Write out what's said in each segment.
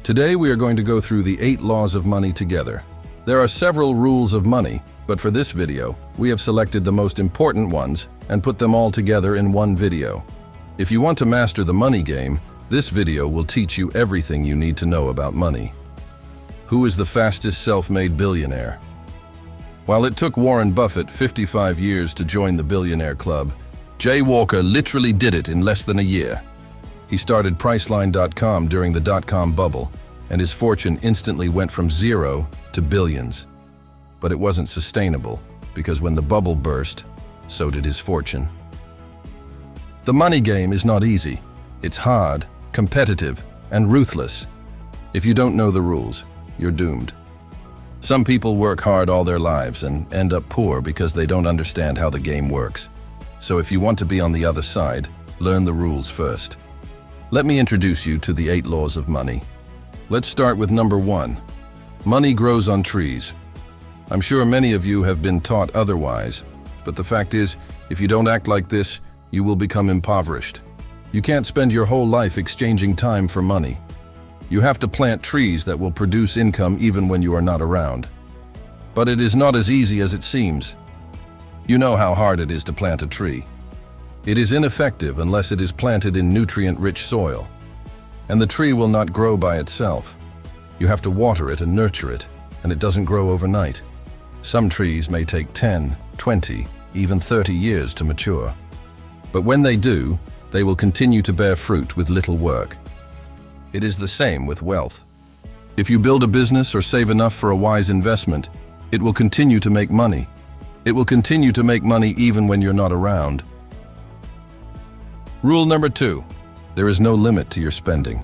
Today we are going to go through the 8 laws of money together. There are several rules of money, but for this video, we have selected the most important ones and put them all together in one video. If you want to master the money game, this video will teach you everything you need to know about money. Who is the fastest self-made billionaire? While it took Warren Buffett 55 years to join the billionaire club, Jay Walker literally did it in less than a year. He started Priceline.com during the dot-com bubble, and his fortune instantly went from zero to billions. But it wasn't sustainable, because when the bubble burst, so did his fortune. The money game is not easy. It's hard, competitive, and ruthless. If you don't know the rules, you're doomed. Some people work hard all their lives and end up poor because they don't understand how the game works. So if you want to be on the other side, learn the rules first. Let me introduce you to the 8 laws of money. Let's start with number 1. Money grows on trees. I'm sure many of you have been taught otherwise, but the fact is, if you don't act like this, you will become impoverished. You can't spend your whole life exchanging time for money. You have to plant trees that will produce income even when you are not around. But it is not as easy as it seems. You know how hard it is to plant a tree. It is ineffective unless it is planted in nutrient-rich soil. And the tree will not grow by itself. You have to water it and nurture it, and it doesn't grow overnight. Some trees may take 10, 20, even 30 years to mature. But when they do, they will continue to bear fruit with little work. It is the same with wealth. If you build a business or save enough for a wise investment, it will continue to make money. It will continue to make money even when you're not around. Rule number 2. There is no limit to your spending.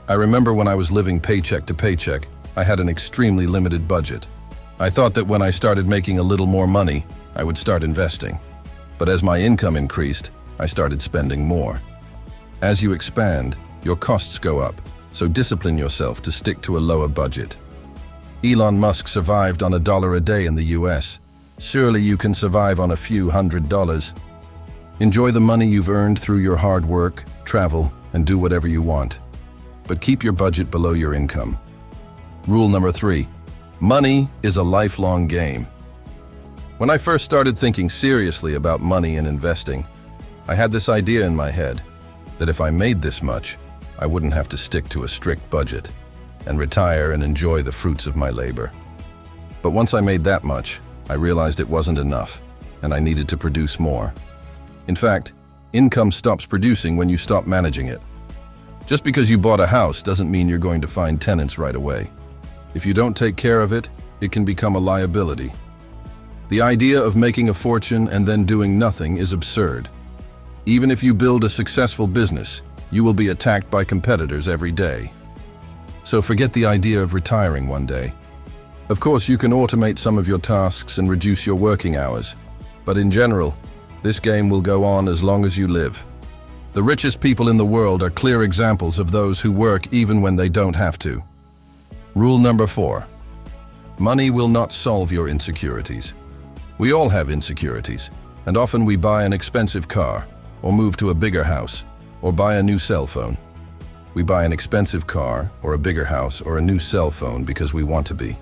I remember when I was living paycheck to paycheck, I had an extremely limited budget. I thought that when I started making a little more money, I would start investing. But as my income increased, I started spending more. As you expand, your costs go up, so discipline yourself to stick to a lower budget. Elon Musk survived on $1 a day in the US. Surely you can survive on a few $100s. Enjoy the money you've earned through your hard work, travel, and do whatever you want. But keep your budget below your income. Rule number 3. Money is a lifelong game. When I first started thinking seriously about money and investing, I had this idea in my head that if I made this much, I wouldn't have to stick to a strict budget and retire and enjoy the fruits of my labor. But once I made that much, I realized it wasn't enough, and I needed to produce more. In fact, income stops producing when you stop managing it. Just because you bought a house doesn't mean you're going to find tenants right away. If you don't take care of it, it can become a liability. The idea of making a fortune and then doing nothing is absurd. Even if you build a successful business, you will be attacked by competitors every day. So forget the idea of retiring one day. Of course, you can automate some of your tasks and reduce your working hours, but in general, this game will go on as long as you live. The richest people in the world are clear examples of those who work even when they don't have to. Rule number 4. Money will not solve your insecurities. We all have insecurities, and often we buy an expensive car, or move to a bigger house, or buy a new cell phone. We buy an expensive car, or a bigger house, or a new cell phone because we want to be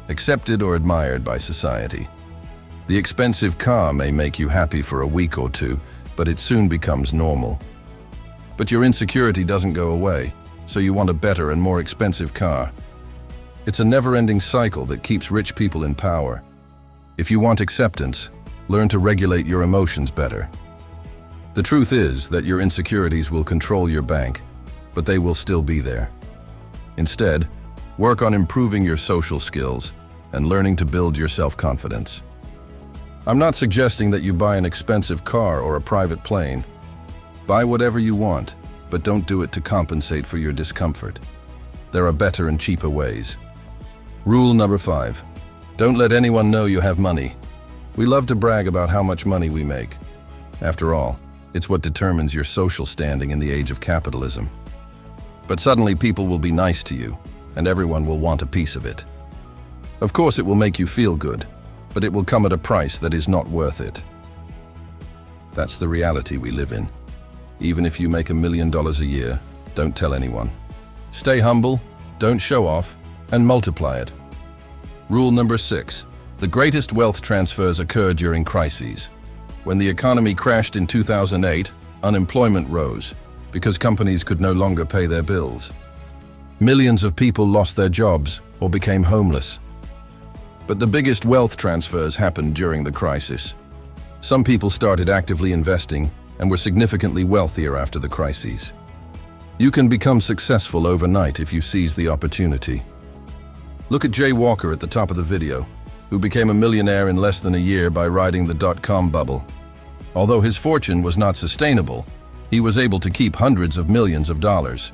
accepted or admired by society. The expensive car may make you happy for a week or two, but it soon becomes normal. But your insecurity doesn't go away, so you want a better and more expensive car. It's a never-ending cycle that keeps rich people in power. If you want acceptance, learn to regulate your emotions better. The truth is that your insecurities will control your bank, but they will still be there. Instead, work on improving your social skills and learning to build your self-confidence. I'm not suggesting that you buy an expensive car or a private plane. Buy whatever you want, but don't do it to compensate for your discomfort. There are better and cheaper ways. Rule number 5. Don't let anyone know you have money. We love to brag about how much money we make. After all, it's what determines your social standing in the age of capitalism. But suddenly people will be nice to you, and everyone will want a piece of it. Of course, it will make you feel good, but it will come at a price that is not worth it. That's the reality we live in. Even if you make $1 million a year, don't tell anyone. Stay humble, don't show off, and multiply it. Rule number 6. The greatest wealth transfers occur during crises. When the economy crashed in 2008, unemployment rose because companies could no longer pay their bills. Millions of people lost their jobs or became homeless. But the biggest wealth transfers happened during the crisis. Some people started actively investing and were significantly wealthier after the crises. You can become successful overnight if you seize the opportunity. Look at Jay Walker at the top of the video, who became a millionaire in less than a year by riding the dot-com bubble. Although his fortune was not sustainable, he was able to keep hundreds of millions of dollars.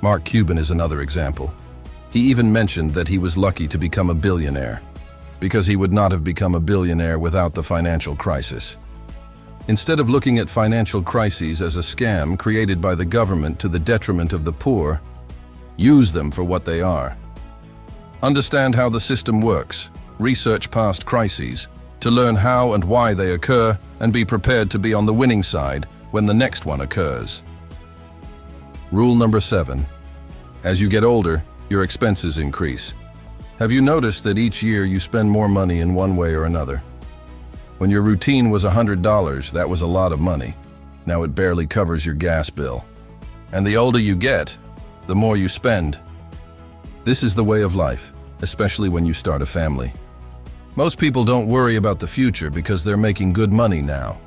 Mark Cuban is another example. He even mentioned that he was lucky to become a billionaire, because he would not have become a billionaire without the financial crisis. Instead of looking at financial crises as a scam created by the government to the detriment of the poor, use them for what they are. Understand how the system works, research past crises, to learn how and why they occur, and be prepared to be on the winning side when the next one occurs. Rule number 7. As you get older, your expenses increase. Have you noticed that each year you spend more money in one way or another? When your routine was $100, that was a lot of money. Now it barely covers your gas bill. And the older you get, the more you spend. This is the way of life, especially when you start a family. Most people don't worry about the future because they're making good money now.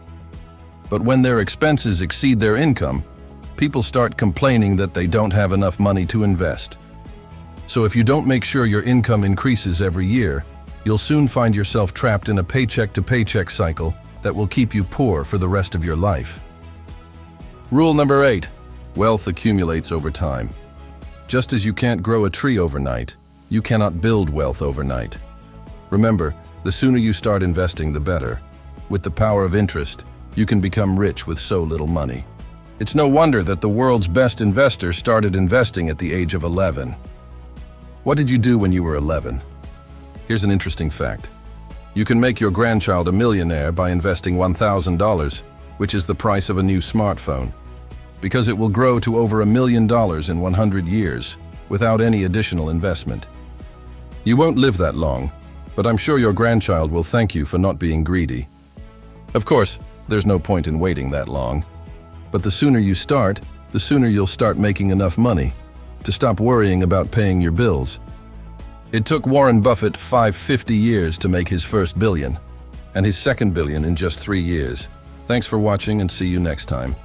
But when their expenses exceed their income, people start complaining that they don't have enough money to invest. So if you don't make sure your income increases every year, you'll soon find yourself trapped in a paycheck-to-paycheck cycle that will keep you poor for the rest of your life. Rule number 8. Wealth accumulates over time. Just as you can't grow a tree overnight, you cannot build wealth overnight. Remember, the sooner you start investing, the better. With the power of interest, you can become rich with so little money. It's no wonder that the world's best investors started investing at the age of 11. What did you do when you were 11? Here's an interesting fact. You can make your grandchild a millionaire by investing $1,000, which is the price of a new smartphone, because it will grow to over $1 million in 100 years without any additional investment. You won't live that long, but I'm sure your grandchild will thank you for not being greedy. Of course, there's no point in waiting that long. But the sooner you start, the sooner you'll start making enough money to stop worrying about paying your bills. It took Warren Buffett 50 years to make his first billion, and his second billion in just 3 years. Thanks for watching, and see you next time.